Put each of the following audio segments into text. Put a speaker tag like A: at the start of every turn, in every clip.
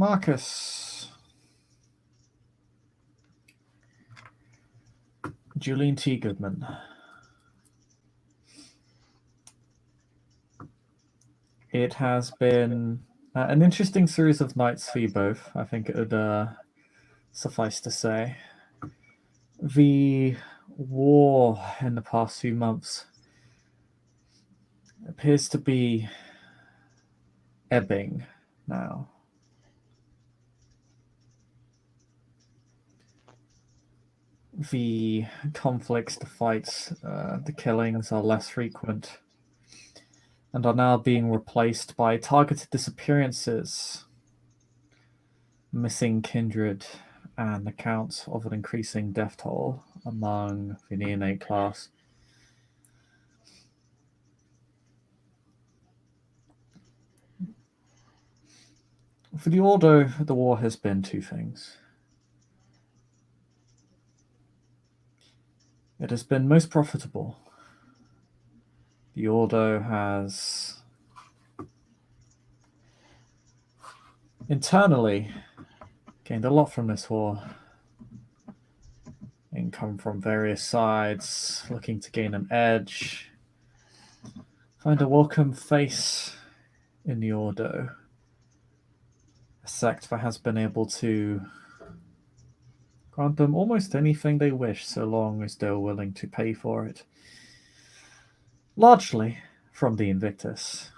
A: Marcus. Julian T. Goodman. It has been an interesting series of nights for you both, I think it would suffice to say. The war in the past few months appears to be ebbing now. The conflicts, the fights, the killings are less frequent and are now being replaced by targeted disappearances, missing kindred, and accounts of an increasing death toll among the neonate class. For the Ordo, the war has been two things. It has been most profitable. The Ordo has internally gained a lot from this war. Income from various sides, looking to gain an edge. Find a welcome face in the Ordo. A sect that has been able to grant them almost anything they wish, so long as they're willing to pay for it. Largely from the Invictus.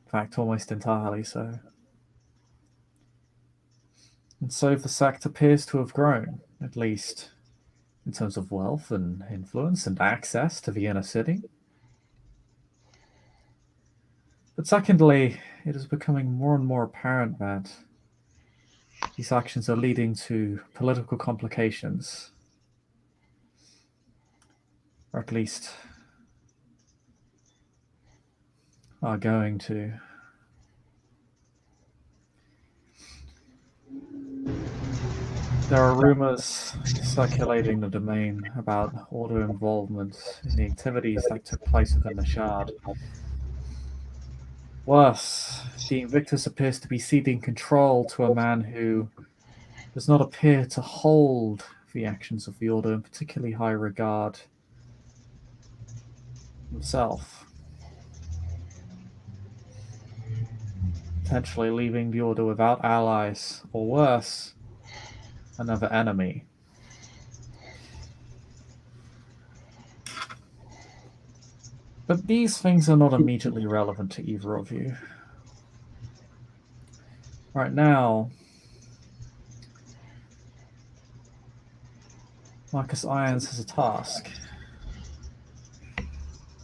A: In fact, almost entirely so. And so the sect appears to have grown, at least in terms of wealth and influence and access to the inner city. But secondly, it is becoming more and more apparent that these actions are leading to political complications, or at least are going to. There are rumors circulating the domain about Ordo involvement in the activities that took place within the Shard. Worse, the Invictus appears to be ceding control to a man who does not appear to hold the actions of the Order in particularly high regard himself. Potentially leaving the Order without allies, or worse, another enemy. But these things are not immediately relevant to either of you. Right now, Marcus Irons has a task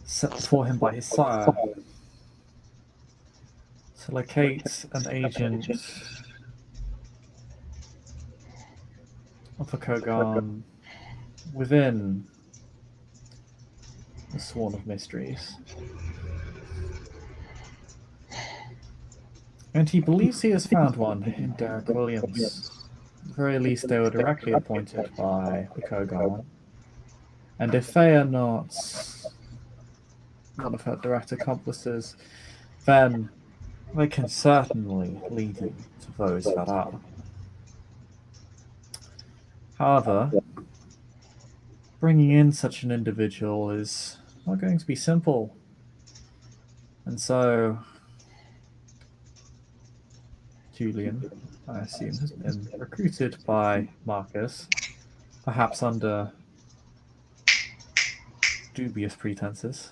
A: set before him by his sire to locate an agent of the Kogan within the Sworn of Mysteries. And he believes he has found one in Derek Williams. At the very least, they were directly appointed by the Kogan. And if they are not one of her direct accomplices, then they can certainly lead you to those that are. However, bringing in such an individual is not going to be simple. And so, Julian, I assume, has been recruited by Marcus, perhaps under dubious pretenses.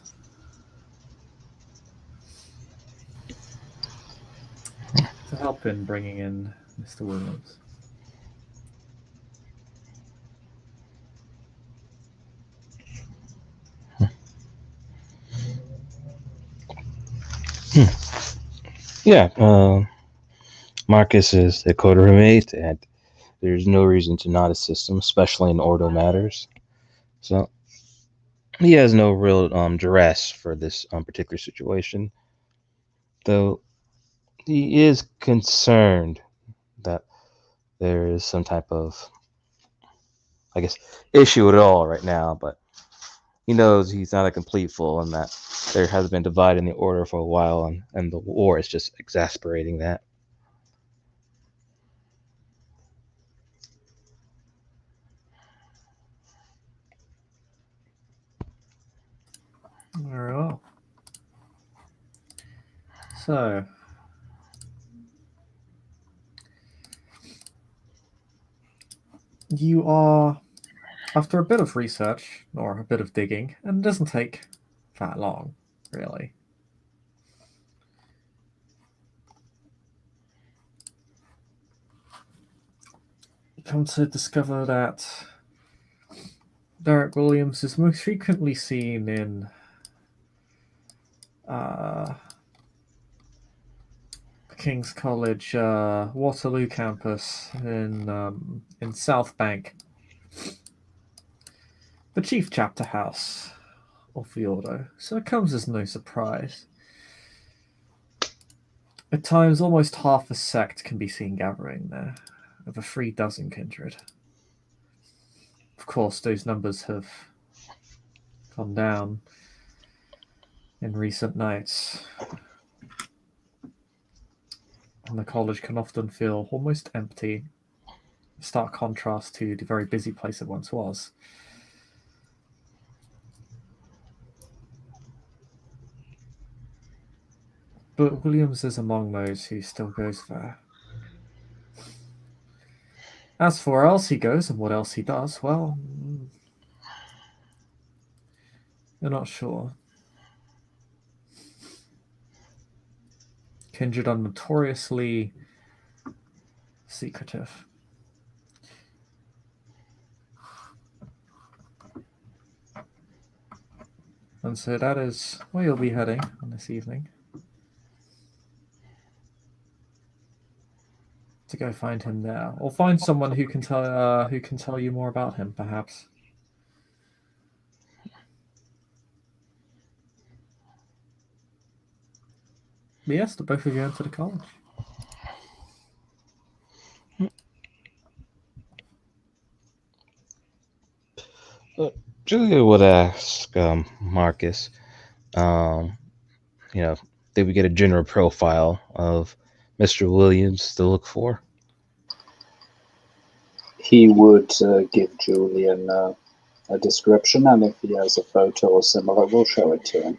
A: To help in bringing in Mr. Williams.
B: Yeah, Marcus is a code roommate, and there's no reason to not assist him, especially in Ordo matters. So he has no real duress for this particular situation, though he is concerned that there is some type of, I guess, issue at all right now, but he knows he's not a complete fool and that there has been divide in the Order for a while, and the war is just exasperating that.
A: Very well. So, you are, after a bit of research, or a bit of digging, and it doesn't take that long, really. You come to discover that Derek Williams is most frequently seen in King's College Waterloo campus in South Bank, the chief chapter house of the Ordo, so it comes as no surprise. At times, almost half a sect can be seen gathering there, over 3 dozen kindred. Of course, those numbers have gone down in recent nights, and the college can often feel almost empty, in stark contrast to the very busy place it once was. But Williams is among those who still goes there. As for where else he goes and what else he does, well, you're not sure. Kindred are notoriously secretive. And so that is where you'll be heading on this evening. To go find him there, or find someone who can tell you more about him, perhaps. But yes, the both of you enter the college.
B: Julia would ask Marcus, did we get a general profile of Mr. Williams to look for?
C: He would give Julian a description, and if he has a photo or similar, we'll show it to him.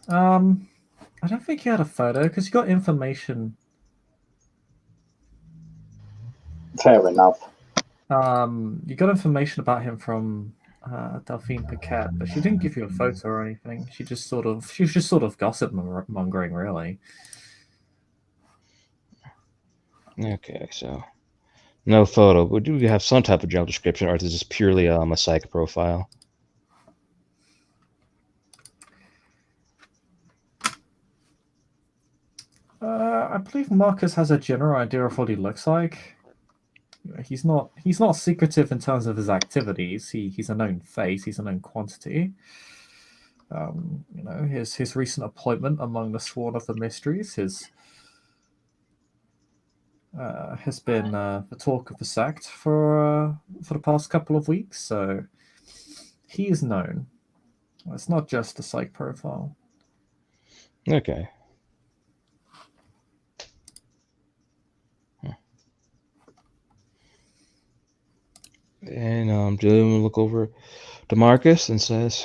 A: I don't think he had a photo because he got information.
C: Fair enough.
A: You got information about him from Delphine Paquette, but she didn't give you a photo or anything. She was just sort of gossip mongering, really.
B: Okay, so no photo, but do we have some type of general description, or is this just purely a psych profile?
A: I believe Marcus has a general idea of what he looks like. He's not secretive in terms of his activities. He's a known face. He's a known quantity. His recent appointment among the Sworn of the Mysteries has been the talk of the sect for the past couple of weeks. So he is known. It's not just a psych profile.
B: Okay. And Julian will look over to Marcus and says,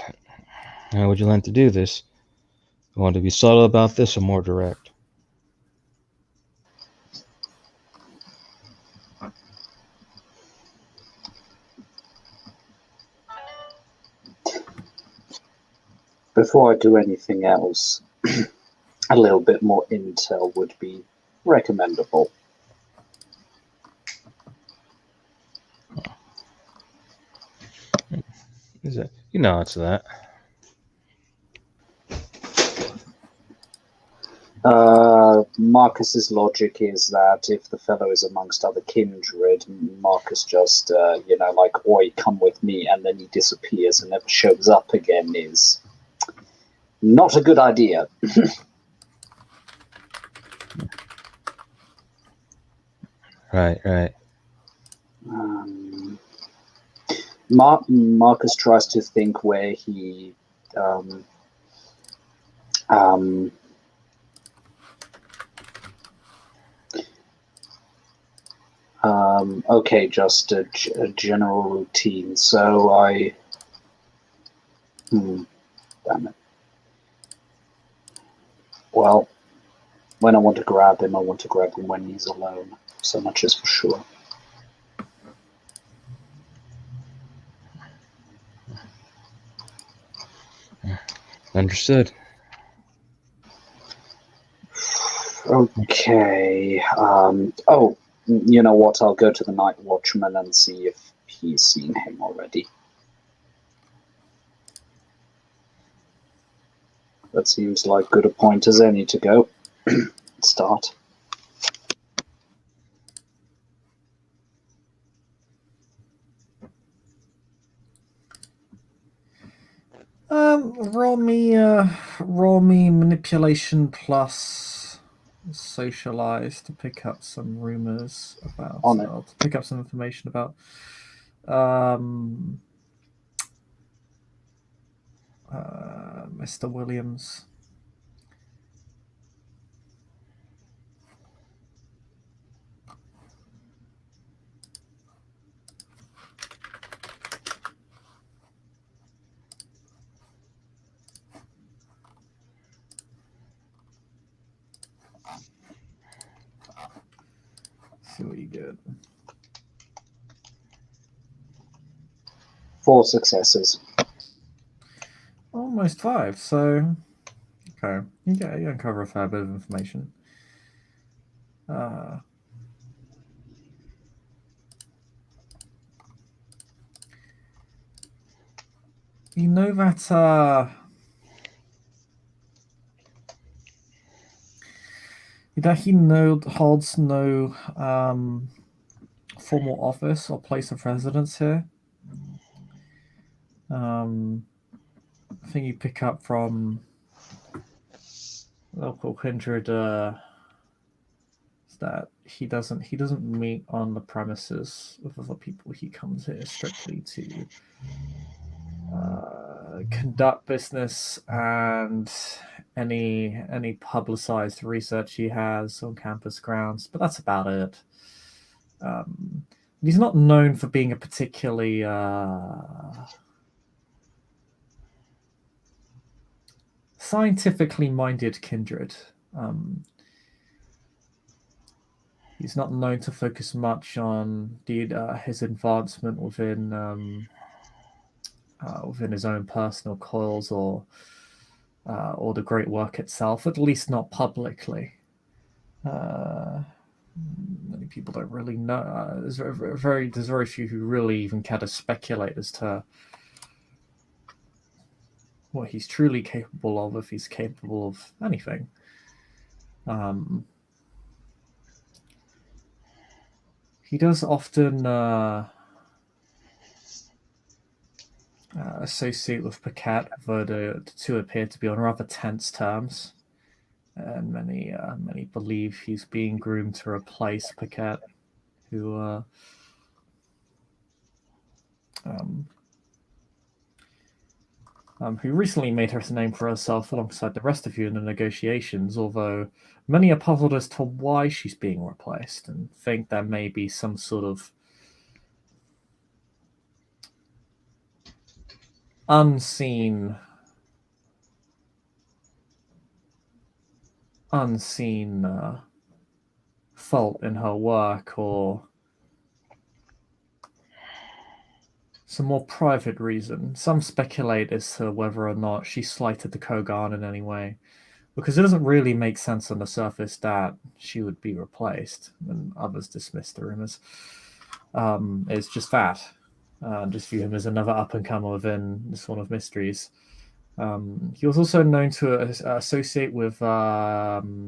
B: "How would you like to do this? You want to be subtle about this or more direct?"
C: Before I do anything else, a little bit more intel would be recommendable.
B: Is it? You know, it's that.
C: Marcus's logic is that if the fellow is amongst other kindred, Marcus just, like, oi, come with me, and then he disappears and never shows up again is not a good idea.
B: Right.
C: Marcus tries to think where he Okay, just a general routine. So I... damn it. Well, when I want to grab him, I want to grab him when he's alone. So much is for sure.
B: Understood.
C: Okay. Oh, you know what? I'll go to the night watchman and see if he's seen him already. That seems like good a point as any to go. Start.
A: Roll me manipulation plus socialize to pick up some rumors about,
C: On it.
A: to pick up some information about Mr. Williams. See what you get.
C: 4 successes.
A: Almost 5. So, okay, you uncover a fair bit of information. You know that he holds no formal office or place of residence here. I think you pick up from local kindred is that he doesn't meet on the premises of other people. He comes here strictly to conduct business and any publicized research he has on campus grounds, but that's about it. He's not known for being a particularly scientifically minded kindred. He's not known to focus much on his advancement within his own personal coils or the great work itself, at least not publicly. Many people don't really know. There's very few who really even care to speculate as to what he's truly capable of, if he's capable of anything. He does often associate with Paquette, though the two appear to be on rather tense terms, and many believe he's being groomed to replace Paquette, who recently made her name for herself alongside the rest of you in the negotiations, although many are puzzled as to why she's being replaced and think there may be some sort of unseen fault in her work, or some more private reason. Some speculate as to whether or not she slighted the Kogan in any way, because it doesn't really make sense on the surface that she would be replaced, and others dismiss the rumors. It's just that. Just view him as another up-and-comer within the Sworn of Mysteries. He was also known to associate with Dr.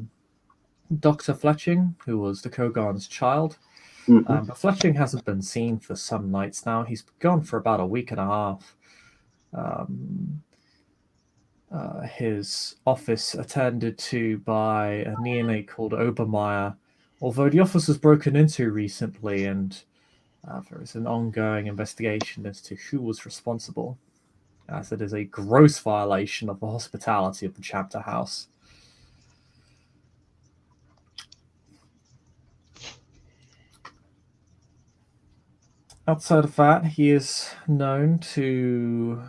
A: Fletching, who was the Kogan's child. But Fletching hasn't been seen for some nights now. He's gone for about a week and a half. His office attended to by a neonate called Obermeyer, although the office was broken into recently, and there is an ongoing investigation as to who was responsible, as it is a gross violation of the hospitality of the chapter house. outside of that, he is known to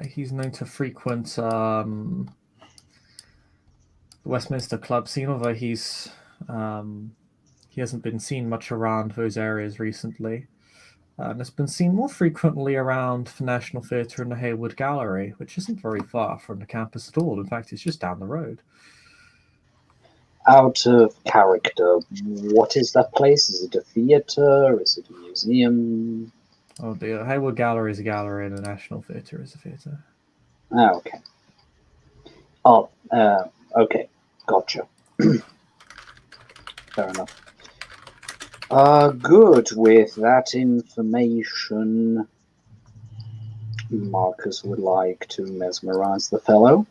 A: he's known to frequent the Westminster club scene, although he hasn't been seen much around those areas recently. And has been seen more frequently around the National Theatre and the Hayward Gallery, which isn't very far from the campus at all. In fact, it's just down the road.
C: Out of character, what is that place? Is it a theatre? Is it a museum?
A: Oh, the Hayward Gallery is a gallery, and the National Theatre is a theatre.
C: Ah, okay. Oh, okay. Gotcha. Fair enough. Good. With that information, Marcus would like to mesmerize the fellow.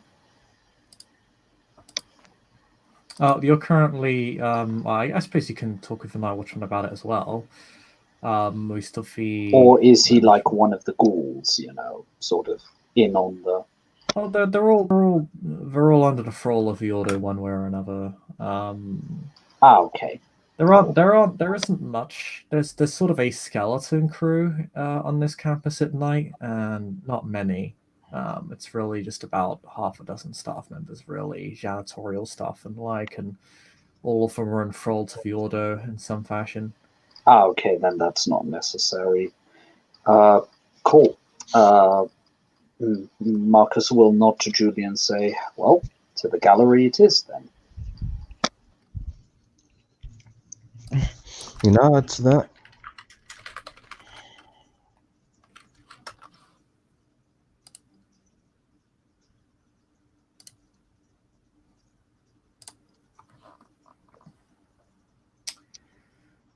A: You're currently, I suppose you can talk with the Night Watchman about it as well. We still feel...
C: Or is he like one of the ghouls, sort of in on the...
A: Oh, they're all under the thrall of the Order one way or another.
C: Okay.
A: There isn't much. There's sort of a skeleton crew on this campus at night, and not many. It's really just about half a dozen staff members, really, janitorial stuff and and all of them are enthralled to the Order in some fashion.
C: Okay, then that's not necessary. Cool. Marcus will nod to Julian and say, well, to the gallery it is then.
B: It's that.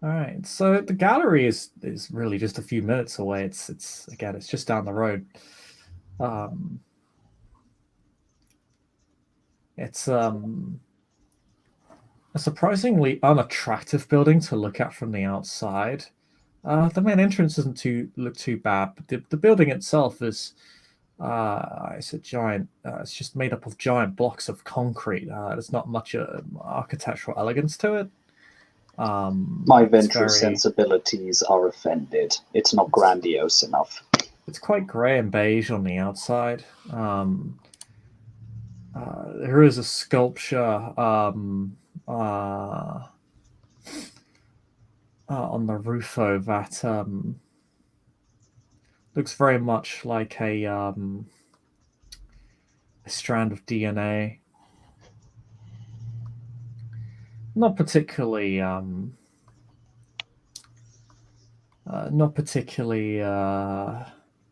A: All right, so the gallery is really just a few minutes away. It's just down the road. It's a surprisingly unattractive building to look at from the outside. The main entrance doesn't look too bad, but the building itself is it's a giant. It's just made up of giant blocks of concrete. There's not much architectural elegance to it.
C: My ventral sensibilities are offended. It's not grandiose enough.
A: It's quite grey and beige on the outside. There is a sculpture on the roof that looks very much like a strand of DNA. Not particularly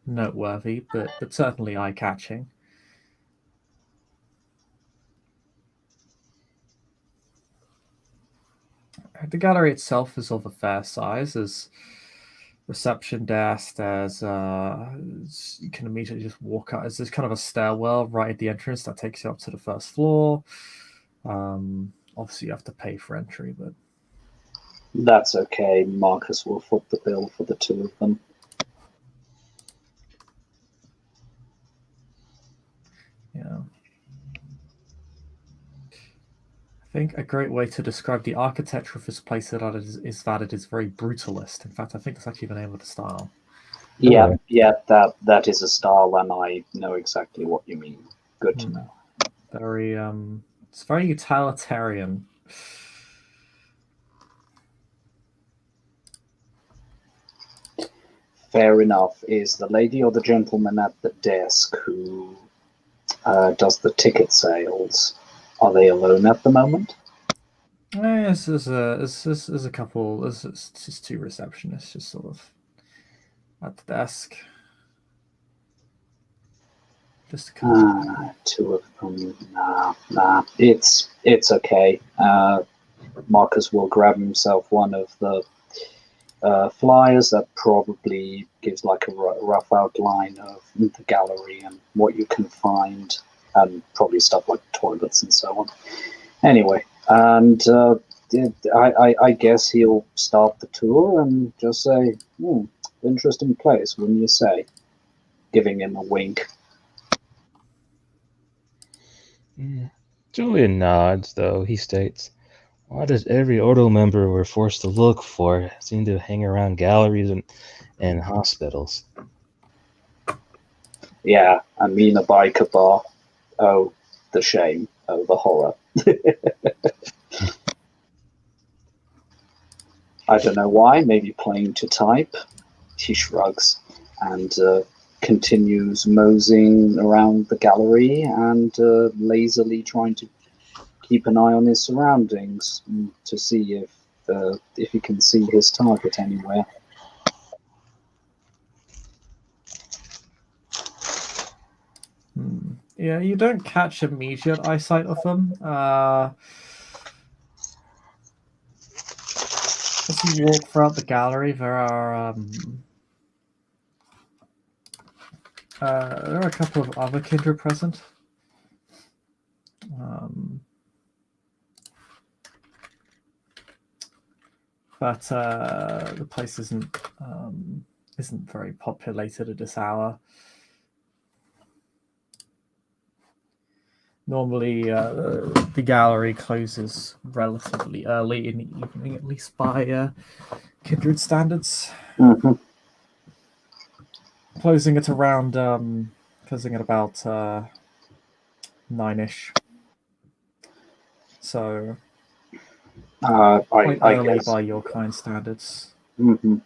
A: noteworthy, but certainly eye-catching. The gallery itself is of a fair size. There's reception desk. There's you can immediately just walk out. There's kind of a stairwell right at the entrance that takes you up to the first floor. Obviously, you have to pay for entry, but
C: that's okay. Marcus will foot the bill for the two of them.
A: Yeah. I think a great way to describe the architecture of this place is that it is very brutalist. In fact, I think that's actually the name of the style.
C: Yeah, that is a style, and I know exactly what you mean. Good to know.
A: Very, it's very utilitarian.
C: Fair enough. Is the lady or the gentleman at the desk who does the ticket sales, are they alone at the moment?
A: Yes, there's a couple. There's just two receptionists, just sort of at the desk. Just a couple.
C: Two of them. Nah. It's okay. Marcus will grab himself one of the flyers that probably gives like a rough outline of the gallery and what you can find, and probably stuff like toilets and so on. Anyway, and I guess he'll start the tour and just say, interesting place, wouldn't you say? Giving him a wink.
B: Julian nods, though. He states, "Why does every Ordo member we're forced to look for seem to hang around galleries and hospitals?"
C: Yeah, I mean a biker bar. Oh, the shame. Oh, the horror. I don't know why. Maybe playing to type. He shrugs and continues moseying around the gallery and lazily trying to keep an eye on his surroundings to see if he can see his target anywhere.
A: Yeah, you don't catch immediate eyesight of them. As you walk throughout the gallery, there are a couple of other kindred present. But the place isn't very populated at this hour. Normally, the gallery closes relatively early in the evening, at least by kindred standards.
C: Mm-hmm.
A: Closing at about 9ish. So quite early
C: guess.
A: by your kind standards.
C: Mm-hmm.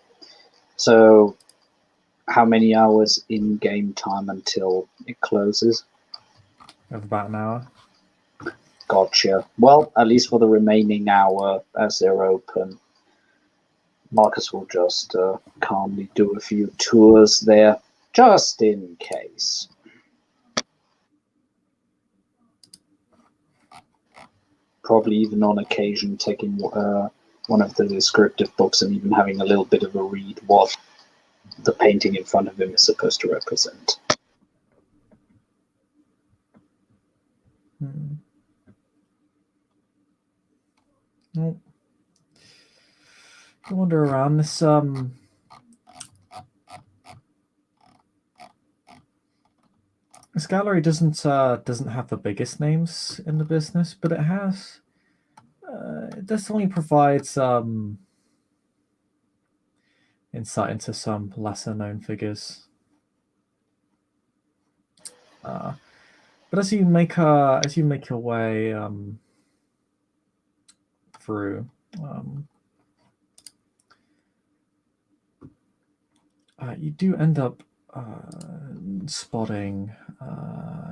C: So, how many hours in game time until it closes?
A: Of about an hour.
C: Gotcha. Well, at least for the remaining hour as they're open, Marcus will just calmly do a few tours there, just in case. Probably even on occasion taking one of the descriptive books and even having a little bit of a read what the painting in front of him is supposed to represent.
A: Well, I wander around this this gallery doesn't have the biggest names in the business, but it has it definitely provides insight into some lesser known figures. But as you make your way through, you do end up spotting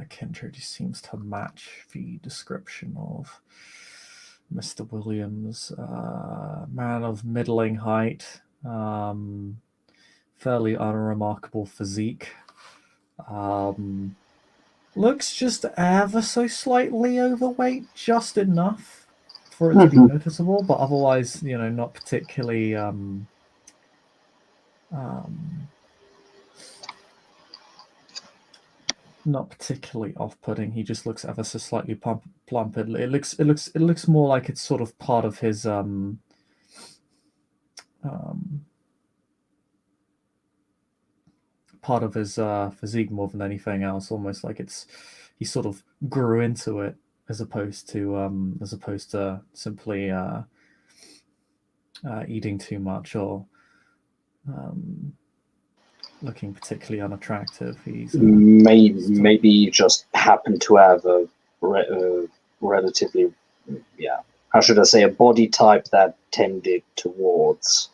A: kindred who seems to match the description of Mr. Williams, man of middling height, fairly unremarkable physique. Looks just ever so slightly overweight, just enough for it to be noticeable, but otherwise, not particularly not particularly off-putting. He just looks ever so slightly plump. It looks more like it's sort of part of his physique more than anything else. Almost like he sort of grew into it as opposed to simply eating too much or looking particularly unattractive. He's
C: maybe you just happen to have a relatively, how should I say, a body type that tended towards.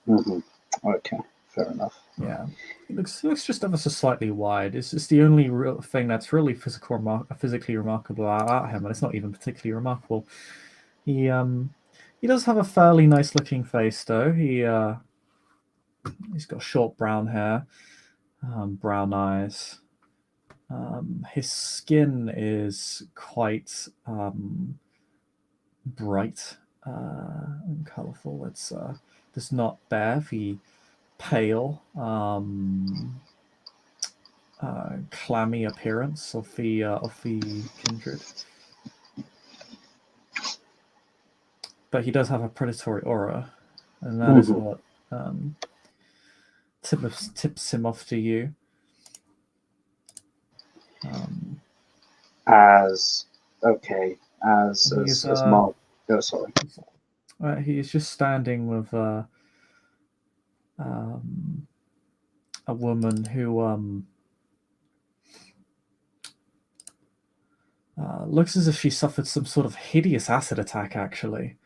C: Okay, fair enough.
A: Yeah, it looks just ever so slightly wide. It's just the only real thing that's really physically remarkable about him, and it's not even particularly remarkable. He does have a fairly nice looking face, though. He's got short brown hair, brown eyes. His skin is quite bright and colourful. It's does not bear the pale, clammy appearance of the kindred. But he does have a predatory aura, and that is what tips him off to you.
C: As okay,
A: He's
C: as Mark. Oh, sorry.
A: he's just standing with um, a woman who looks as if she suffered some sort of hideous acid attack, actually,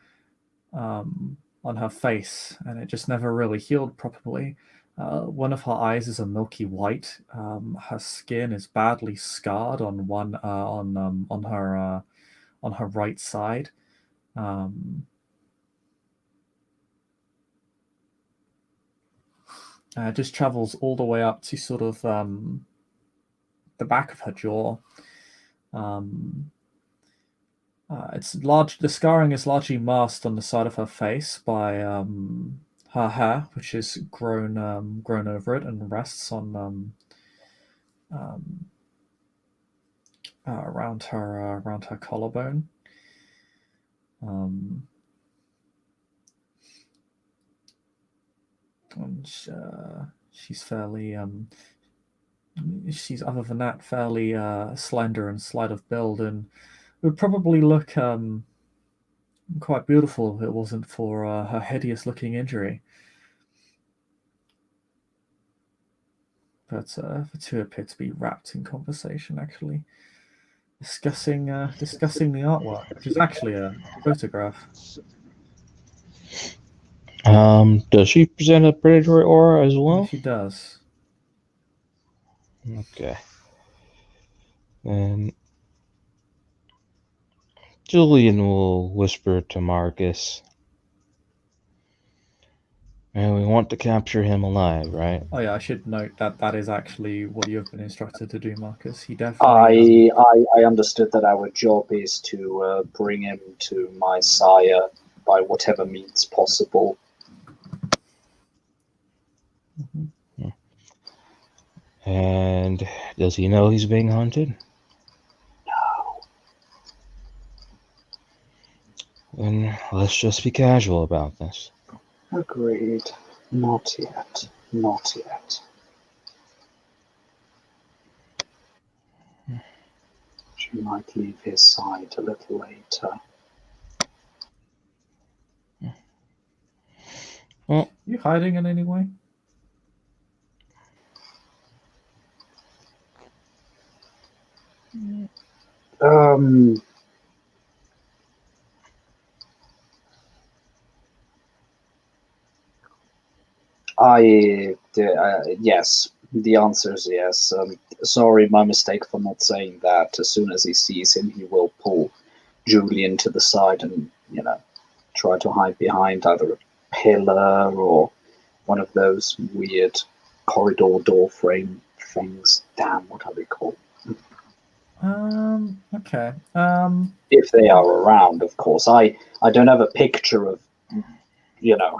A: on her face, and it just never really healed properly. One of her eyes is a milky white. Her skin is badly scarred on one on her right side. Just travels all the way up to sort of the back of her jaw. It's large. The scarring is largely masked on the side of her face by her hair, which is grown over it and rests on around her collarbone. And she's fairly she's other than that fairly slender and slight of build, and would probably look quite beautiful if it wasn't for her hideous looking injury. But the two appear to be wrapped in conversation, actually discussing the artwork, which is actually a photograph.
B: Does she present a predatory aura as well?
A: She does.
B: Okay. And Julian will whisper to Marcus, and we want to capture him alive, right?
A: Oh yeah, I should note that that is actually what you have been instructed to do, Marcus. He definitely.
C: I understood that our job is to bring him to my sire by whatever means possible.
B: And does he know he's being hunted?
C: No.
B: Then let's just be casual about this.
C: Agreed. Not yet. Not yet. She might leave his side a little later.
B: Well,
A: You hiding in any way?
C: Yes. The answer is yes. Sorry, my mistake for not saying that. As soon as he sees him, he will pull Julian to the side and, try to hide behind either a pillar or one of those weird corridor door frame things. Damn, what are they called?
A: Okay.
C: If they are around, of course. I don't have a picture of,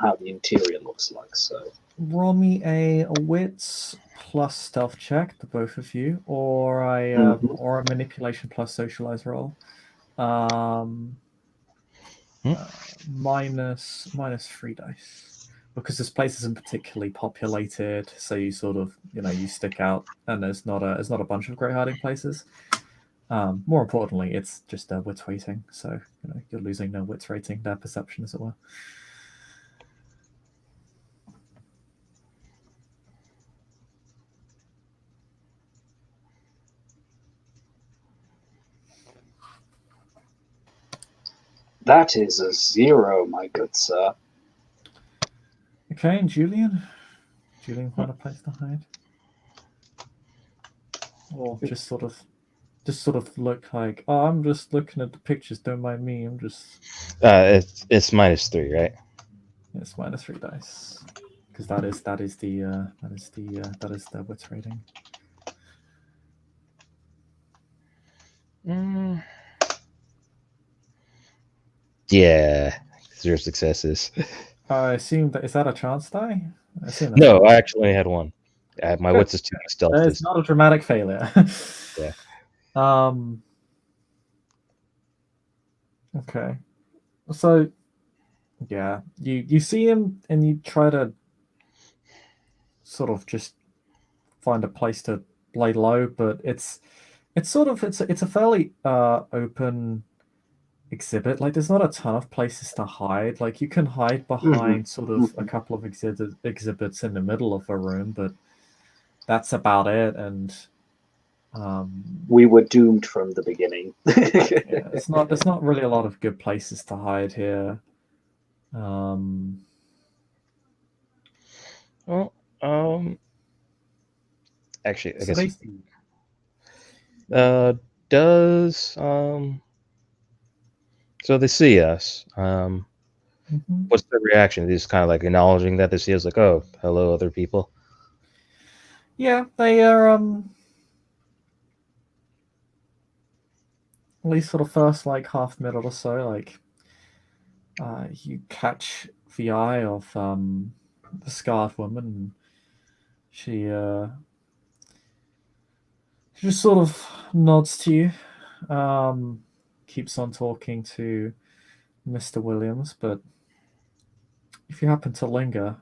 C: how the interior looks like, so.
A: Roll me a wits plus stealth check, the both of you, or a manipulation plus socialize roll. Minus 3 dice, because this place isn't particularly populated, so you sort of you stick out, and there's not a bunch of great hiding places. More importantly, it's just a wits rating, so you're losing no wits rating, their perception, as it were.
C: That is a 0, my good sir.
A: Okay, and Julian find a place to hide, or just sort of look like, oh, I'm just looking at the pictures. Don't mind me. I'm just.
B: It's -3, right?
A: It's minus 3 dice, because that is the wits rating.
B: Yeah, 0 successes.
A: I assume that is that a chance die? I assume that's
B: No, I actually only had one. My wits is 2, my stealth
A: it's
B: is.
A: not a dramatic failure.
B: Yeah.
A: Okay. So, yeah, you see him and you try to sort of just find a place to lay low, but it's It's sort of it's a fairly open exhibit. Like, there's not a ton of places to hide. Like, you can hide behind sort of a couple of exhibits in the middle of a room, but that's about it. And
C: We were doomed from the beginning.
A: yeah, there's not really a lot of good places to hide here.
B: Well, actually, I
A: So
B: guess.
A: they
B: Does so they see us.
A: Mhm.
B: What's their reaction? They just kind of like acknowledging that they see us, like, oh, hello, other people.
A: Yeah, they are at least for the first like half minute or so, like you catch the eye of the scarred woman. And she just sort of nods to you, keeps on talking to Mr. Williams, but if you happen to linger,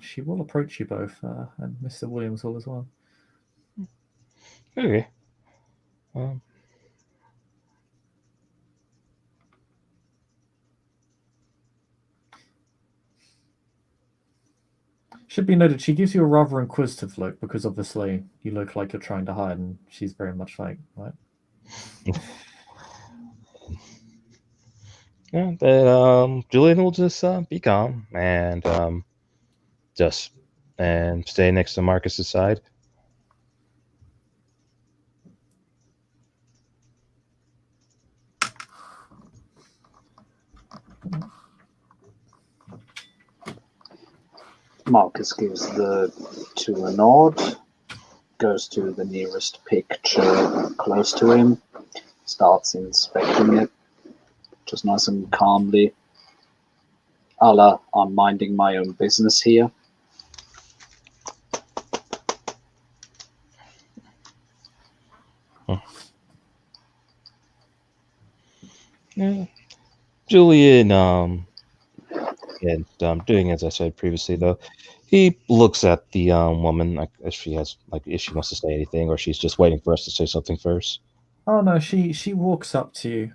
A: she will approach you both, and Mr. Williams will as well.
B: Okay. Um,
A: Should be noted, she gives you a rather inquisitive look because obviously you look like you're trying to hide, and she's very much like, what?
B: yeah, but Julian will just be calm and just and stay next to Marcus's side.
C: Marcus gives the two a nod, goes to the nearest picture close to him, starts inspecting it, just nice and calmly. I'm minding my own business here.
B: Yeah. Julian, and doing as I said previously, though, he looks at the woman like if she has like if she wants to say anything, or she's just waiting for us to say something first.
A: Oh no, she walks up to you.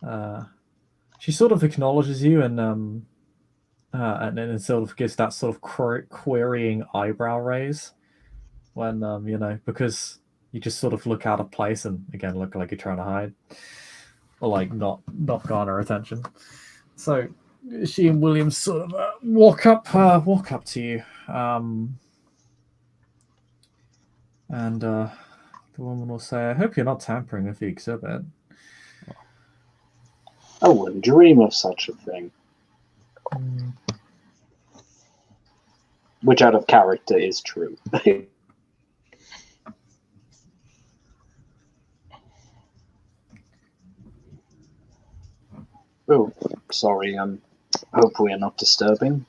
A: Uh, she sort of acknowledges you and then it sort of gives that sort of querying eyebrow raise when because you just sort of look out of place and again look like you're trying to hide or like not garner attention. So she and William sort of walk up to you, and the woman will say, "I hope you're not tampering with the exhibit."
C: I wouldn't dream of such a thing. Which out of character is true. Oh, sorry. Hope we are not disturbing.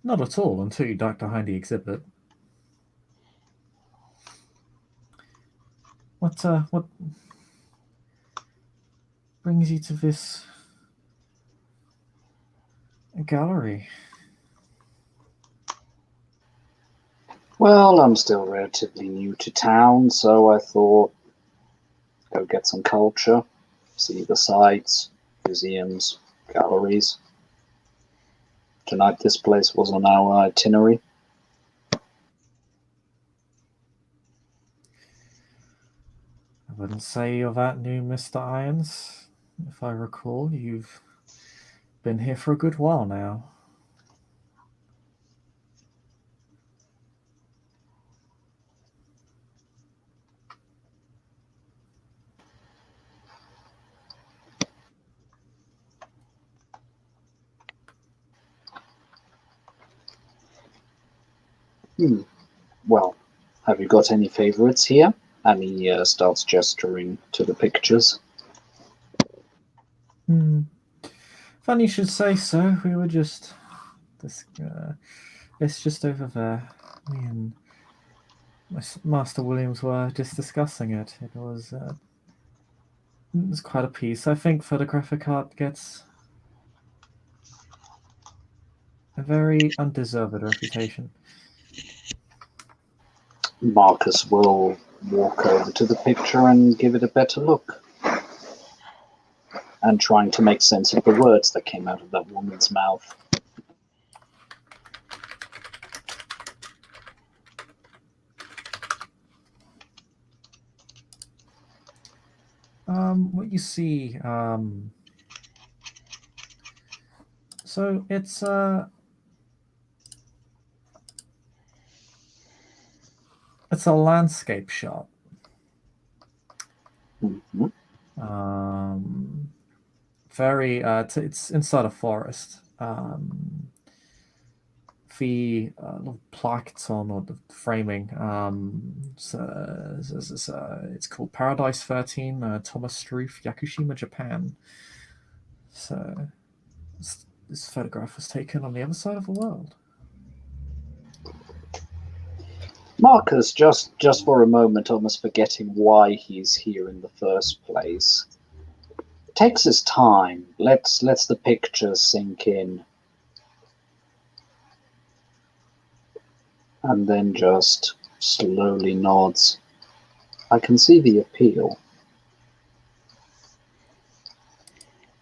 A: Not at all until you duck behind the exhibit. What brings you to this gallery?
C: Well, I'm still relatively new to town, so I thought go get some culture, see the sights, museums, galleries. Tonight, this place was on our itinerary.
A: I wouldn't say you're that new, Mr. Irons. If I recall, you've been here for a good while now.
C: Well, have you got any favorites here? And he starts gesturing to the pictures.
A: Funny you should say so. We were just it's just over there. Me and Master Williams were just discussing it. It was It's quite a piece. I think photographic art gets a very undeserved reputation.
C: Marcus will walk over to the picture and give it a better look. And trying to make sense of the words that came out of that woman's mouth.
A: What you see, so it's a landscape shot.
C: Mm-hmm.
A: Very, it's inside a forest. The little plaqueton or the framing. It's called Paradise 13, Thomas Struve, Yakushima, Japan. So this photograph was taken on the other side of the world.
C: Marcus, just for a moment, almost forgetting why he's here in the first place, takes his time. Lets the picture sink in. And then just slowly nods. I can see the appeal.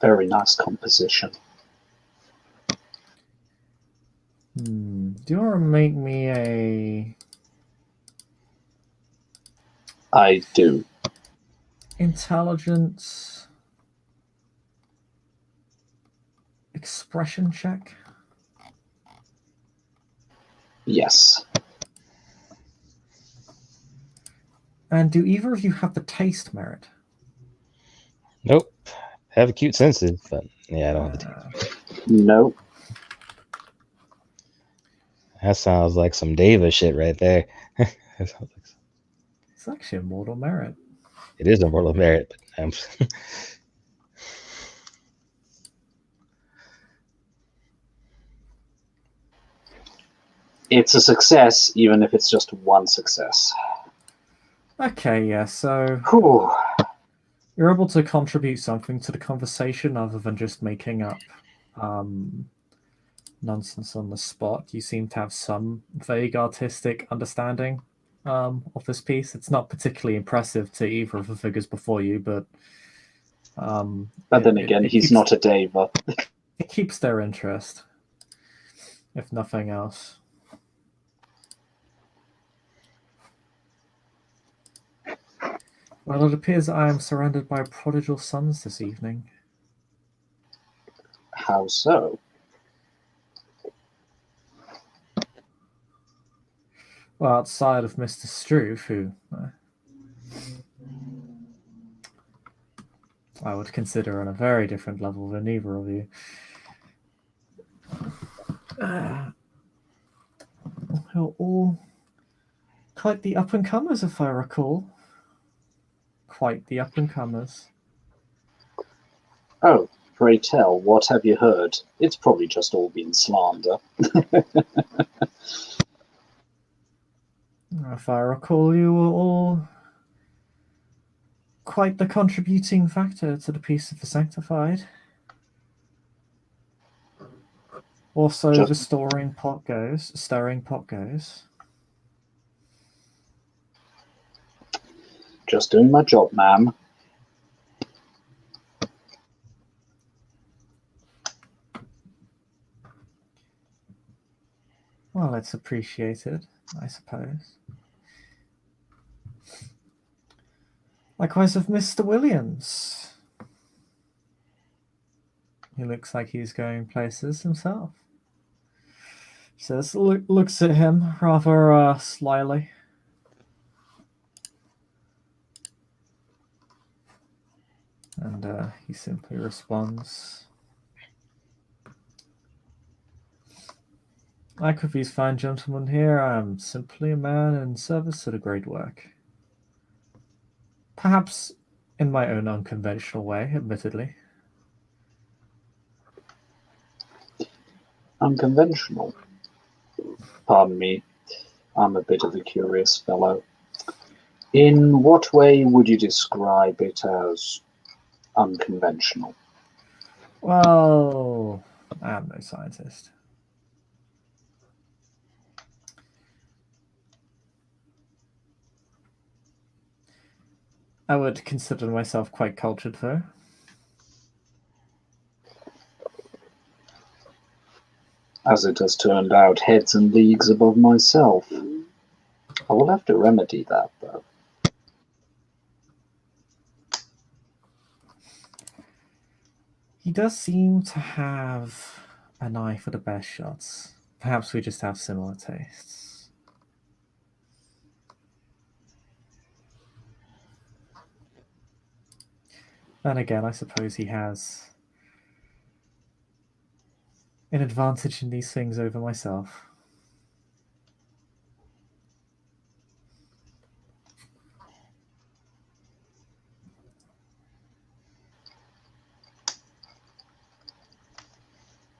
C: Very nice composition.
A: Do you want to make me a...
C: I do.
A: Intelligence expression check?
C: Yes.
A: And do either of you have the taste merit?
B: Nope. Have acute senses, but yeah, I don't have the taste.
C: No.
B: That sounds like some Deva shit right there.
A: It's actually a mortal merit.
B: It is a mortal merit, but
C: It's a success, even if it's just one success.
A: Okay, yeah, so
C: Whew.
A: you're able to contribute something to the conversation other than just making up nonsense on the spot. You seem to have some vague artistic understanding of this piece. It's not particularly impressive to either of the figures before you, but
C: then again, he's not a Deva.
A: It keeps their interest, if nothing else. Well, it appears I am surrounded by prodigal sons this evening.
C: How so?
A: Well, outside of Mr. Struve, who I would consider on a very different level than either of you. You're all quite the up-and-comers, if I recall. Quite the up-and-comers.
C: Oh, pray tell, what have you heard? It's probably just all been slander.
A: If I recall, you were all quite the contributing factor to the Peace of the Sanctified. Also,
C: Just-
A: the stirring pot goes.
C: Just doing my job, ma'am.
A: Well, it's appreciated, I suppose. Likewise of Mr. Williams. He looks like he's going places himself. Says, looks at him rather slyly. And he simply responds, like with these fine gentlemen here, I am simply a man in service to the great work. Perhaps in my own unconventional way, admittedly.
C: Unconventional. Pardon me, I'm a bit of a curious fellow. In what way would you describe it as unconventional.
A: Well, I'm no scientist. I would consider myself quite cultured, though.
C: As it has turned out, heads and leagues above myself. I will have to remedy that, though.
A: He does seem to have an eye for the best shots. Perhaps we just have similar tastes. Then again, I suppose he has an advantage in these things over myself.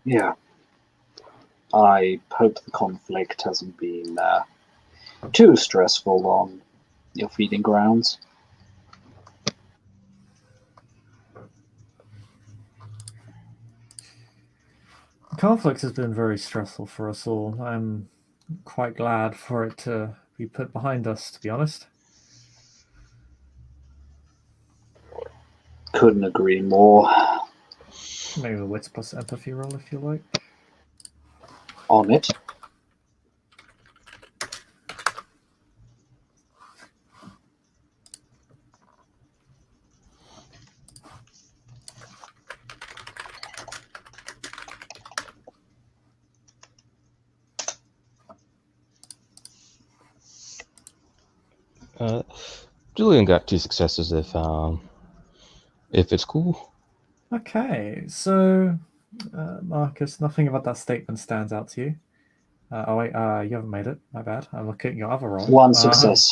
C: Yeah. I hope the conflict hasn't been too stressful on your feeding grounds.
A: The conflict has been very stressful for us all. I'm quite glad for it to be put behind us, to be honest.
C: Couldn't agree more.
A: Maybe a wits plus empathy roll if you like.
C: On it.
B: Julian got 2 successes if it's cool.
A: Okay, so Marcus, nothing about that statement stands out to you. Oh wait, you haven't made it. My bad. I'm looking at your other roll.
C: One success.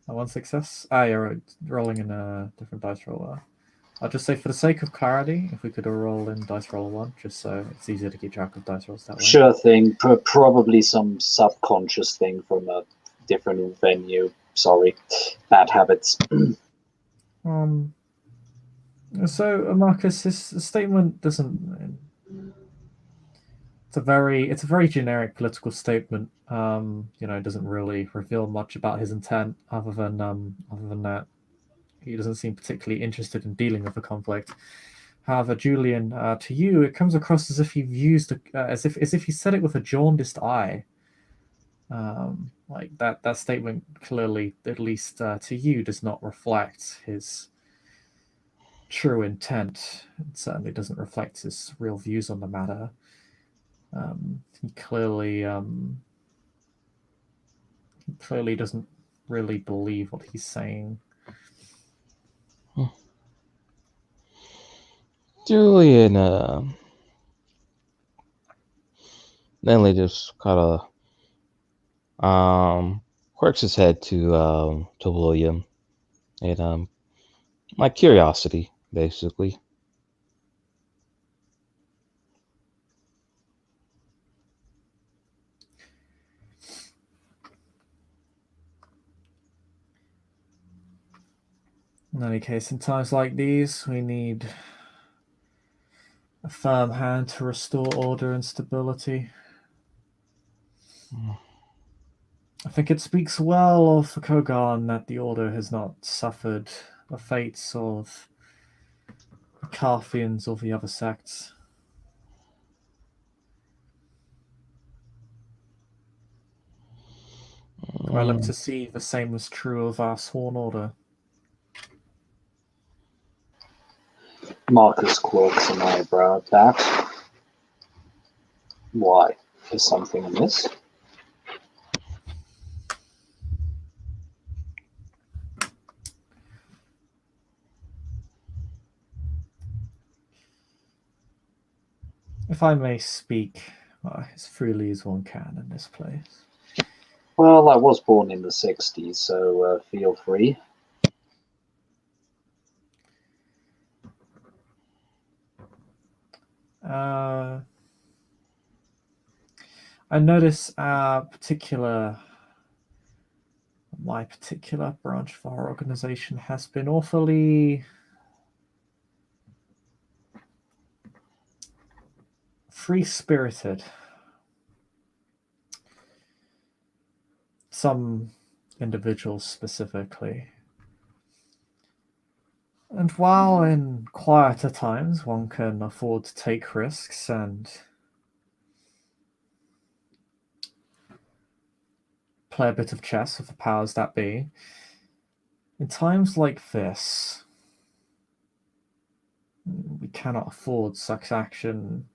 A: One success. You're rolling in a different dice roller. I'll just say, for the sake of clarity, if we could roll in dice roller 1, just so it's easier to keep track of dice rolls that way.
C: Sure thing. Probably some subconscious thing from a different venue. Sorry. Bad habits.
A: So Marcus, this statement doesn't. It's a very generic political statement. It doesn't really reveal much about his intent, other than that he doesn't seem particularly interested in dealing with the conflict. However, Julian, to you, it comes across as if he as if he said it with a jaundiced eye. Like that statement clearly, at least to you, does not reflect his true intent. It certainly doesn't reflect his real views on the matter. He clearly doesn't really believe what he's saying.
B: Julian then he just kind of quirks his head to William, and like curiosity, basically.
A: In any case, in times like these, we need a firm hand to restore order and stability. I think it speaks well of Kogan that the Order has not suffered the fates of the Carthians or the other sects. I look to see the same is true of our sworn order.
C: Marcus quirks an eyebrow at that. Why? Is something amiss?
A: If I may speak as freely as one can in this place.
C: Well, I was born in the 60s, so feel free.
A: I notice my particular branch of our organization has been awfully free-spirited. Some individuals specifically. And while in quieter times one can afford to take risks and play a bit of chess with the powers that be, in times like this, we cannot afford such action.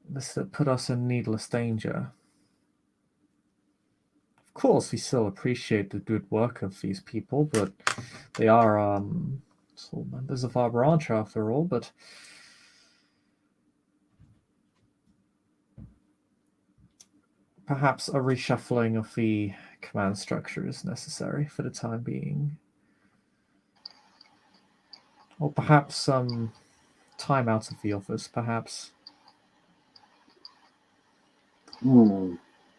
A: This would put us in needless danger. Of course, we still appreciate the good work of these people, but they are still members of our branch after all, but perhaps a reshuffling of the command structure is necessary for the time being. Or perhaps some time out of the office, perhaps.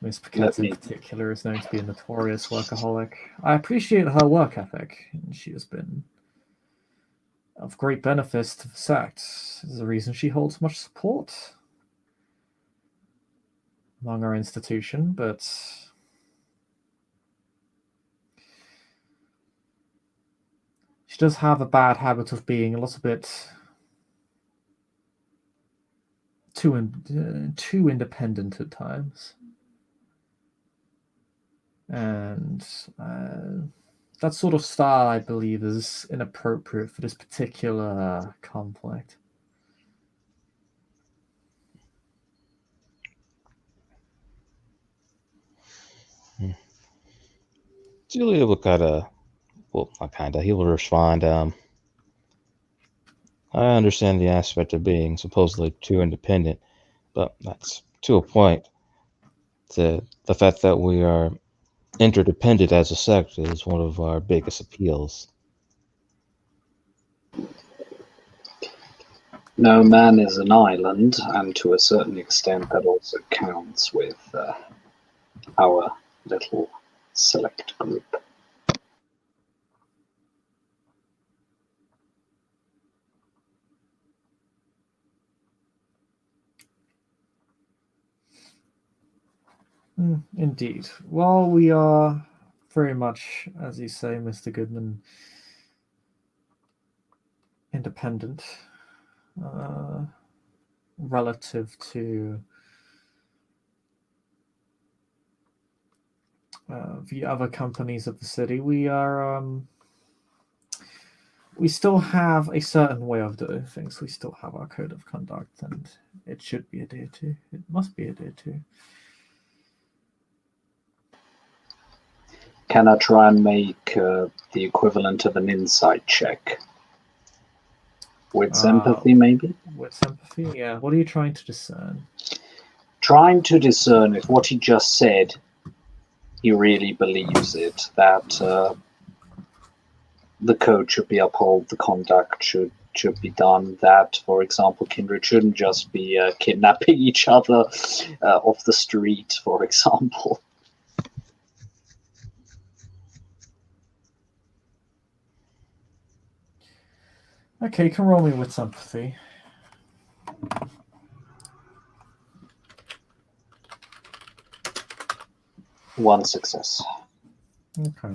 A: Miss Paquette in particular is known to be a notorious workaholic. I appreciate her work ethic, and she has been of great benefit to the sect. There's a reason she holds much support among our institution, but she does have a bad habit of being a little bit too independent at times. And that sort of style, I believe, is inappropriate for this particular conflict.
B: Julian will he will respond, I understand the aspect of being supposedly too independent, but that's to a point. The fact that we are interdependent as a sect is one of our biggest appeals.
C: No man is an island, and to a certain extent that also counts with our little select group.
A: Indeed. Well, we are very much, as you say, Mr. Goodman, independent relative to the other companies of the city. We are we still have a certain way of doing things. We still have our code of conduct, and it should be adhered to. It must be adhered to.
C: Can I try and make the equivalent of an insight check? With sympathy, maybe?
A: With sympathy, yeah. What are you trying to discern?
C: Trying to discern if what he just said, he really believes it, that the code should be upheld, the conduct should be done, that, for example, kindred shouldn't just be kidnapping each other off the street, for example.
A: Okay, you can roll me with sympathy.
C: One success.
A: Okay.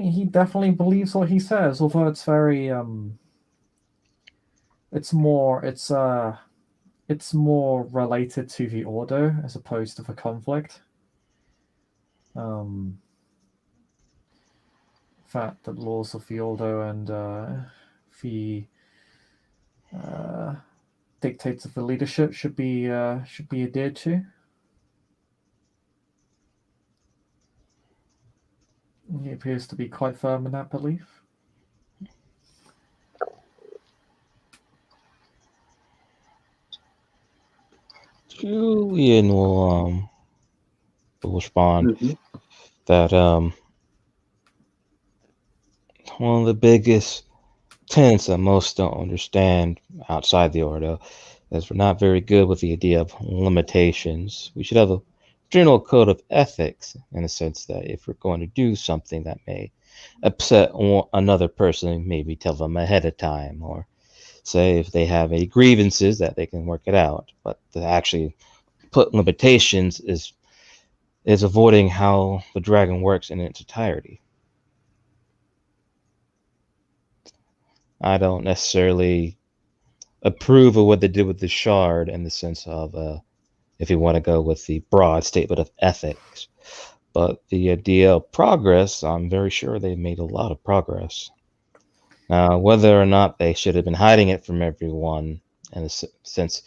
A: He definitely believes what he says, although it's very it's more related to the order as opposed to the conflict. Fact that laws of the order and the dictates of the leadership should be adhered to. He appears to be quite firm in that belief.
B: Julian will respond that one of the biggest tenets that most don't understand outside the order is we're not very good with the idea of limitations. We should have a general code of ethics in the sense that if we're going to do something that may upset another person, maybe tell them ahead of time, or say if they have any grievances that they can work it out. But to actually put limitations is avoiding how the dragon works in its entirety. I don't necessarily approve of what they did with the shard in the sense of if you want to go with the broad statement of ethics. But the idea of progress, I'm very sure they made a lot of progress. Now, whether or not they should have been hiding it from everyone, and since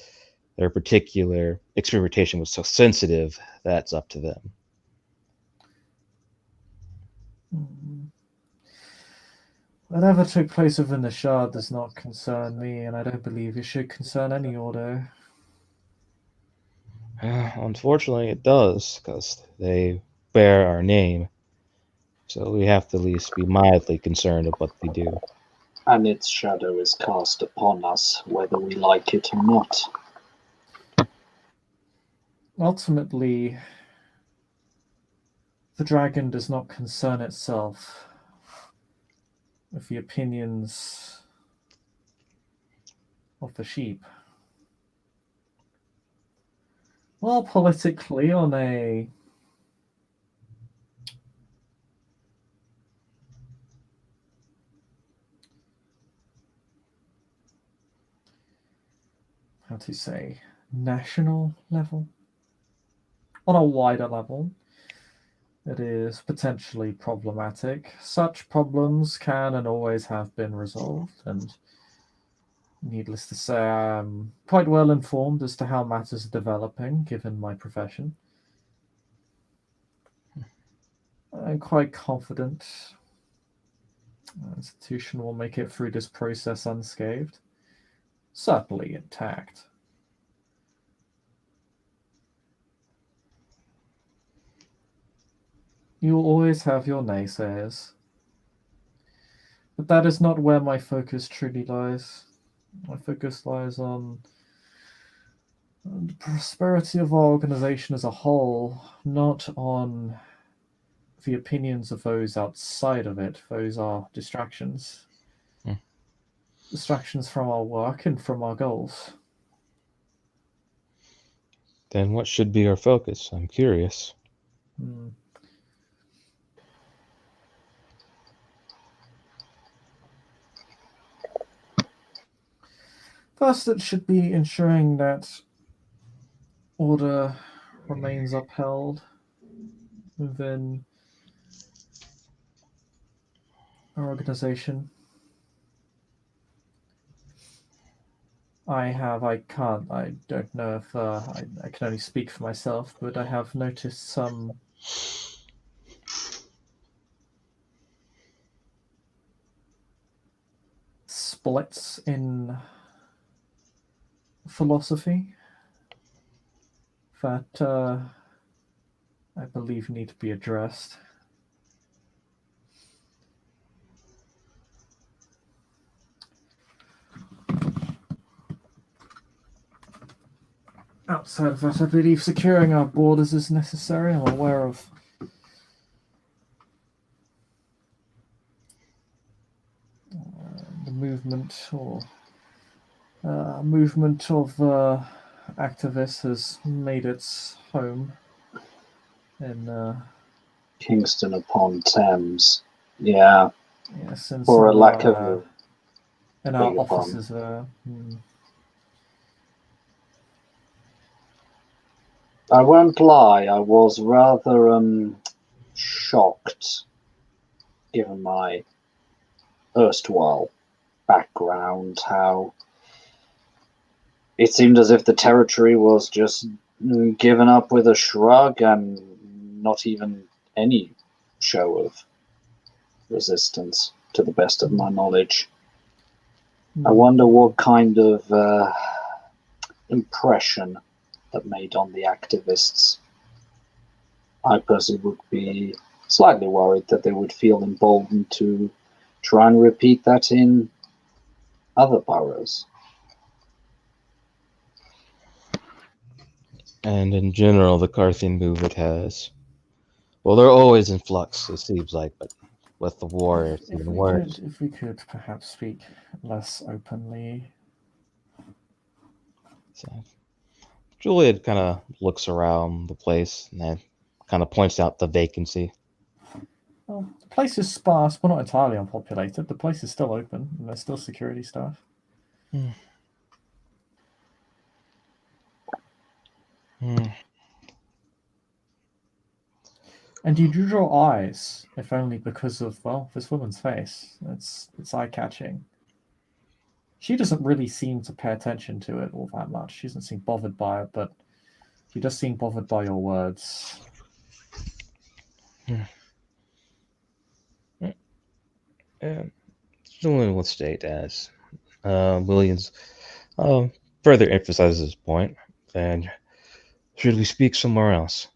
B: their particular experimentation was so sensitive, that's up to them.
A: Whatever took place within the shard does not concern me, and I don't believe it should concern any order.
B: Unfortunately, it does, because they bear our name. So we have to at least be mildly concerned of what they do.
C: And its shadow is cast upon us, whether we like it or not.
A: Ultimately, the dragon does not concern itself with the opinions of the sheep. Well, politically, on a how to say, national level, on a wider level, it is potentially problematic. Such problems can and always have been resolved, and needless to say, I'm quite well informed as to how matters are developing, given my profession. I'm quite confident the institution will make it through this process unscathed. Certainly intact. You will always have your naysayers. But that is not where my focus truly lies. My focus lies on the prosperity of our organization as a whole, not on the opinions of those outside of it. Those are distractions. Distractions from our work and from our goals.
B: Then what should be our focus? I'm curious.
A: First, it should be ensuring that order remains upheld within our organization. I don't know if I can only speak for myself, but I have noticed some splits in philosophy that I believe need to be addressed. Outside of that, I believe securing our borders is necessary. I'm aware of the movement of activists has made its home in
C: Kingston upon Thames. Yeah.
A: Yes, and
C: For a
A: some,
C: lack of
A: in our
C: beg your pardon.
A: offices there.
C: I won't lie, I was rather shocked, given my erstwhile background, how it seemed as if the territory was just given up with a shrug and not even any show of resistance, to the best of my knowledge. I wonder what kind of impression that made on the activists. I personally would be slightly worried that they would feel emboldened to try and repeat that in other boroughs.
B: And in general, the Carthian movement has, well, they're always in flux, it seems like, but with the war, it's even worse.
A: If we could perhaps speak less openly.
B: So Julian kind of looks around the place and then kind of points out the vacancy.
A: Well, the place is sparse, but not entirely unpopulated. The place is still open, and there's still security staff.
B: Hmm.
A: And you do draw eyes, if only because of, well, this woman's face. It's eye-catching. She doesn't really seem to pay attention to it all that much. She doesn't seem bothered by it, but she does seem bothered by your words.
B: Julian will state as Williams further emphasizes his point, and should we speak somewhere else?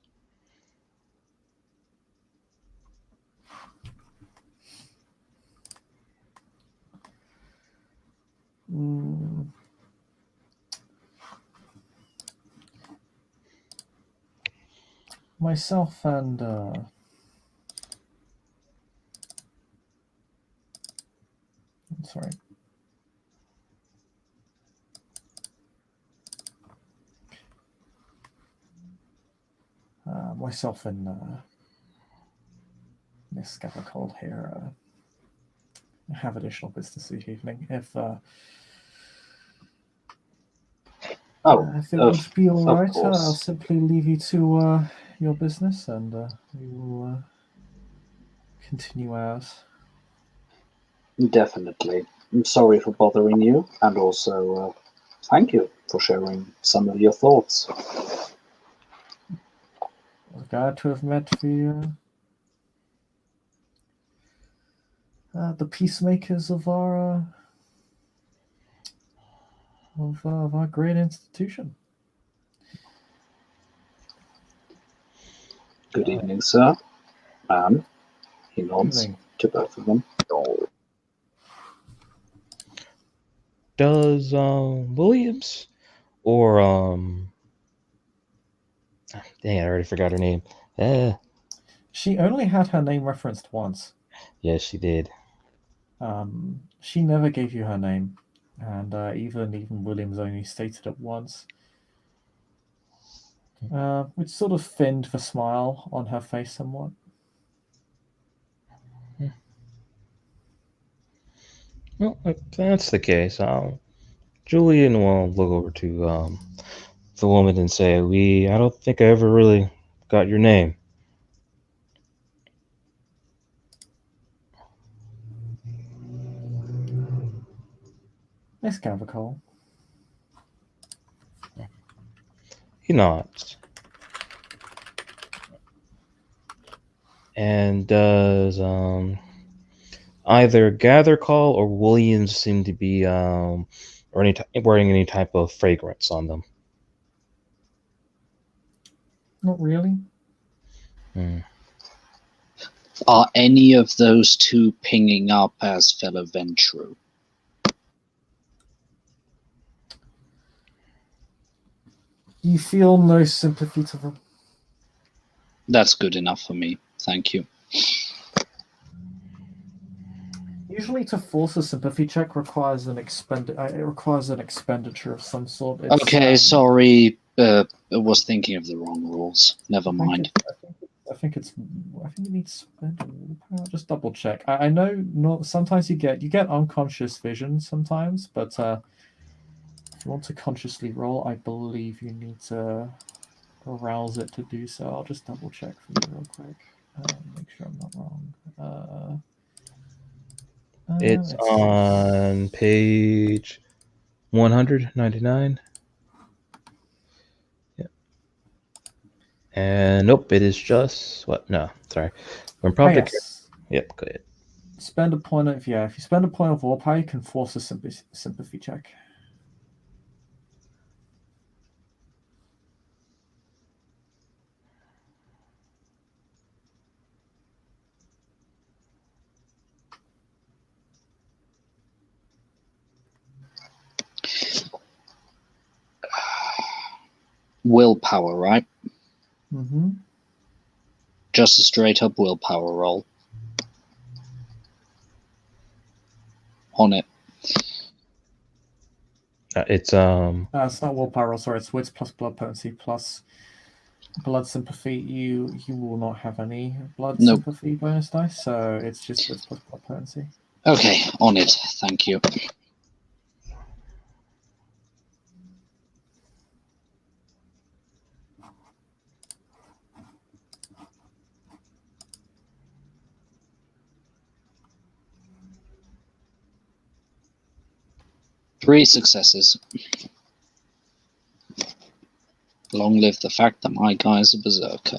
A: Myself and sorry. Myself and Miss Gavacold here have additional business this evening. If it would be all right, I'll simply leave you to your business, and we will continue ours.
C: Definitely. I'm sorry for bothering you, and also thank you for sharing some of your thoughts.
A: I'm glad to have met the peacemakers of our great institution.
C: Good evening, sir. He nods to both of them.
B: Does Williams or dang, I already forgot her name.
A: She only had her name referenced once.
B: Yes, she did.
A: She never gave you her name, and even Williams only stated it once. Which sort of thinned the smile on her face somewhat.
B: Well, if that's the case, Julian will look over to the woman and say, I don't think I ever really got your name.
A: Miss Gavacol.
B: He nods. And does either Gathercall or Williams seem to be wearing any type of fragrance on them?
A: Not really.
C: Are any of those two pinging up as fellow Ventru?
A: You feel no sympathy to them.
C: That's good enough for me. Thank you.
A: Usually, to force a sympathy check requires an expenditure of some sort.
C: Okay, sorry. I was thinking of the wrong rules. Never mind.
A: I think it needs spend willpower. Just double check. I know not. Sometimes you get unconscious vision sometimes, but if you want to consciously roll, I believe you need to arouse it to do so. I'll just double check for you real quick. Make sure I'm not wrong.
B: It's on page 199. Yep. And nope, it is just what? No, sorry. When prompted.
A: Yes.
B: Yep, go ahead.
A: Spend a point of if you spend a point of willpower, you can force a sympathy check.
C: Willpower, right?
A: Mm-hmm.
C: Just a straight up willpower roll. on it.
B: It's
A: It's not willpower, sorry, it's wits plus blood potency plus blood sympathy. You will not have any blood
C: Nope.
A: sympathy bonus dice, so it's just wits plus blood potency.
C: Okay, on it. Thank you. Three successes. Long live the fact that my guy is a berserker.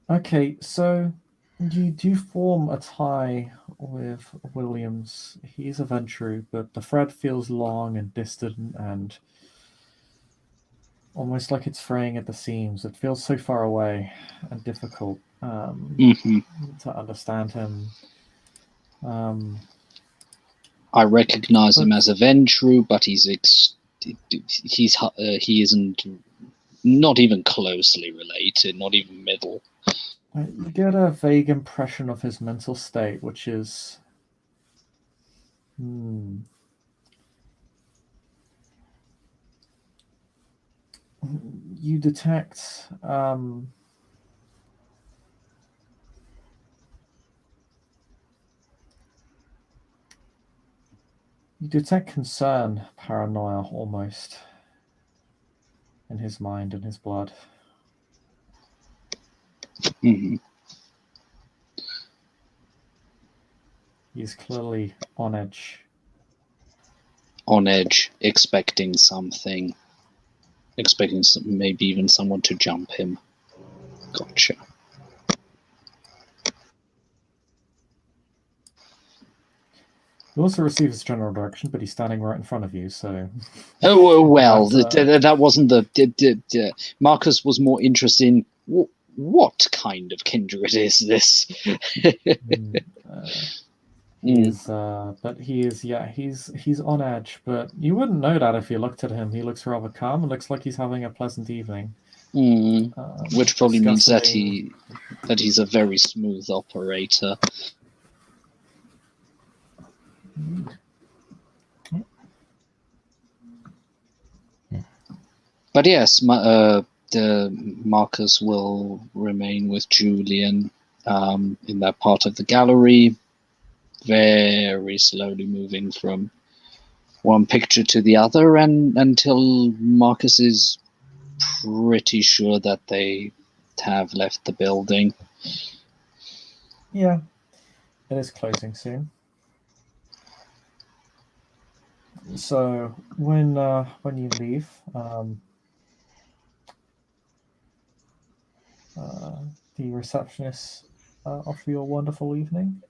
A: Okay, so you do form a tie with Williams. He's a Ventru, but the thread feels long and distant and almost like it's fraying at the seams. It feels so far away and difficult to understand him.
C: I recognize him as a Ventru, but he isn't not even closely related, not even middle.
A: You get a vague impression of his mental state, which is you detect concern, paranoia almost in his mind and his blood.
C: Mm-hmm.
A: He's clearly on edge.
C: On edge, expecting something. Expecting maybe even someone to jump him. Gotcha.
A: He also receives general direction, but he's standing right in front of you, so...
C: Oh, well, that wasn't the... Marcus was more interested in what kind of kindred is this?
A: He's on edge, but you wouldn't know that if you looked at him. He looks rather calm and looks like he's having a pleasant evening.
C: Which probably means that he's a very smooth operator. But yes, the Marcus will remain with Julian in that part of the gallery, very slowly moving from one picture to the other, and until Marcus is pretty sure that they have left the building.
A: Yeah, it is closing soon. So when you leave, the receptionist offer you a wonderful evening.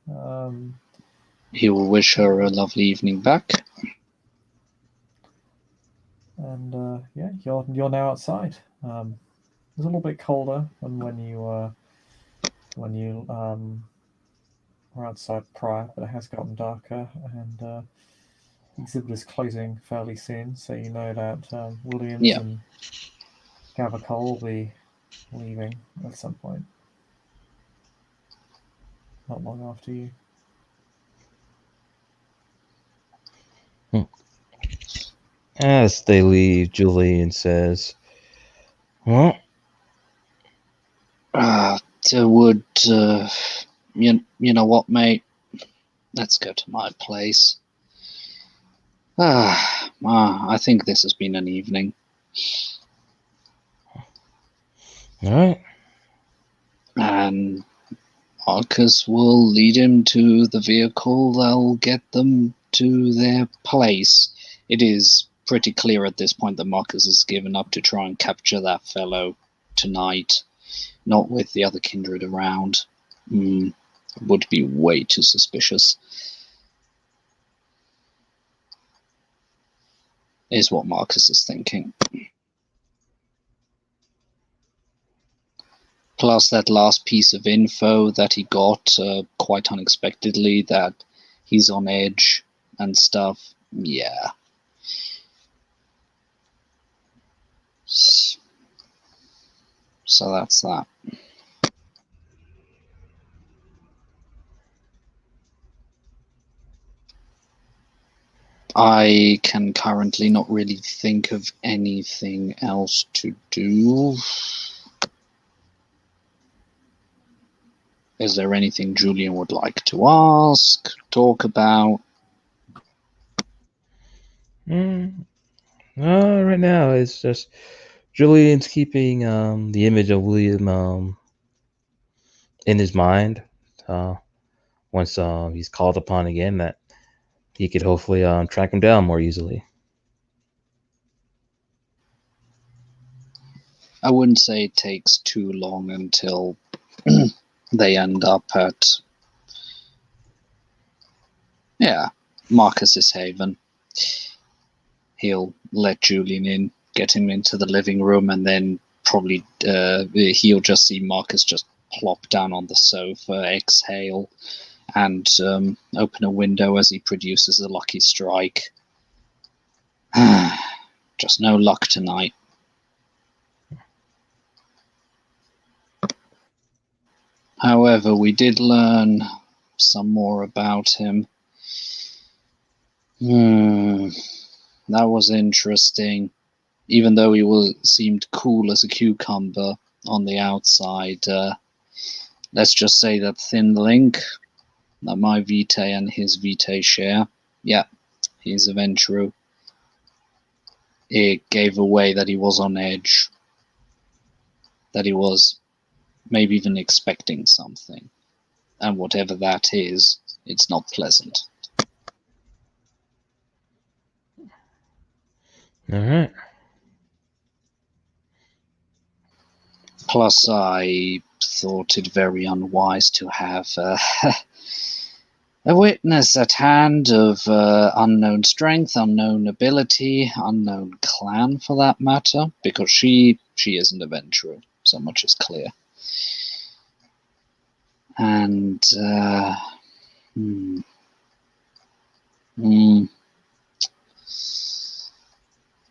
C: He will wish her a lovely evening back.
A: And yeah, you're now outside. It's a little bit colder than when you were outside prior, but it has gotten darker, and the exhibit is closing fairly soon, so you know that Williams and Gavacol will be leaving at some point. Not long after you.
B: As they leave, Julian says, "Well,
C: you know what, mate? Let's go to my place. I think this has been an evening."
B: all right."
C: And Marcus will lead him to the vehicle. They'll get them to their place. It is pretty clear at this point that Marcus has given up to try and capture that fellow tonight, not with the other kindred around. Would be way too suspicious, is what Marcus is thinking. Plus that last piece of info that he got quite unexpectedly, that he's on edge and stuff. Yeah. So that's that. I can currently not really think of anything else to do. Is there anything Julian would like to ask, talk about?
B: Right now it's just Julian's keeping the image of William in his mind. Once he's called upon again, that he could hopefully track him down more easily.
C: I wouldn't say it takes too long until they end up at, Marcus's haven. He'll let Julian in, get him into the living room, and then probably he'll just see Marcus just plop down on the sofa, exhale, and open a window as he produces a lucky strike. Just no luck tonight. However, we did learn some more about him. That was interesting. Even though he seemed cool as a cucumber on the outside, let's just say that thin link that my vitae and his vitae share, he's a Ventru. It gave away that he was on edge, that he was maybe even expecting something. And whatever that is, it's not pleasant.
B: All right.
C: Plus, I thought it very unwise to have a witness at hand of unknown strength, unknown ability, unknown clan for that matter, because she isn't a Ventru, so much is clear. And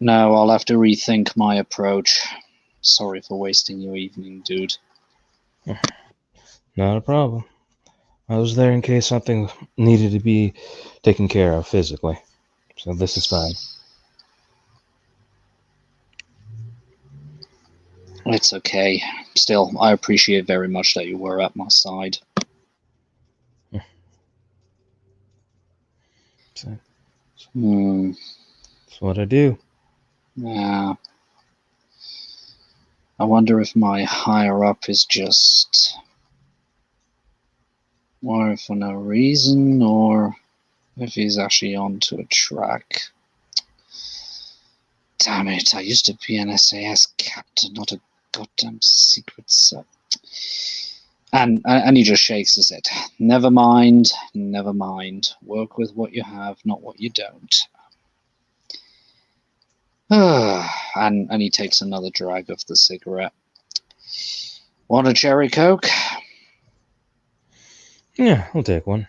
C: no, I'll have to rethink my approach. Sorry for wasting your evening, dude.
B: Not a problem. I was there in case something needed to be taken care of physically. So this is fine.
C: It's okay. Still, I appreciate very much that you were at my side.
B: That's what I do.
C: Yeah. I wonder if my higher up is just worried for no reason, or if he's actually onto a track. Damn it, I used to be an SAS captain, not a goddamn secret sub. And he just shakes his head. Never mind, never mind. Work with what you have, not what you don't. And he takes another drag of the cigarette. Want a cherry coke?
B: Yeah, I'll take one.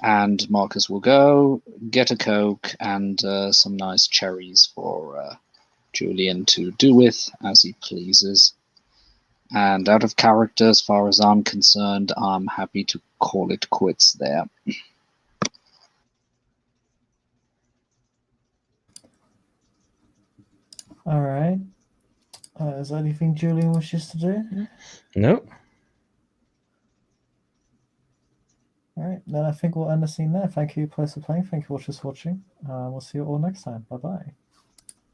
C: And Marcus will go get a coke and some nice cherries for Julian to do with as he pleases. And out of character, as far as I'm concerned, I'm happy to call it quits there.
A: All right. Is there anything Julian wishes to do?
B: Nope.
A: All right, then I think we'll end the scene there. Thank you, players, for playing. Thank you, watchers, for watching. We'll see you all next time. Bye-bye.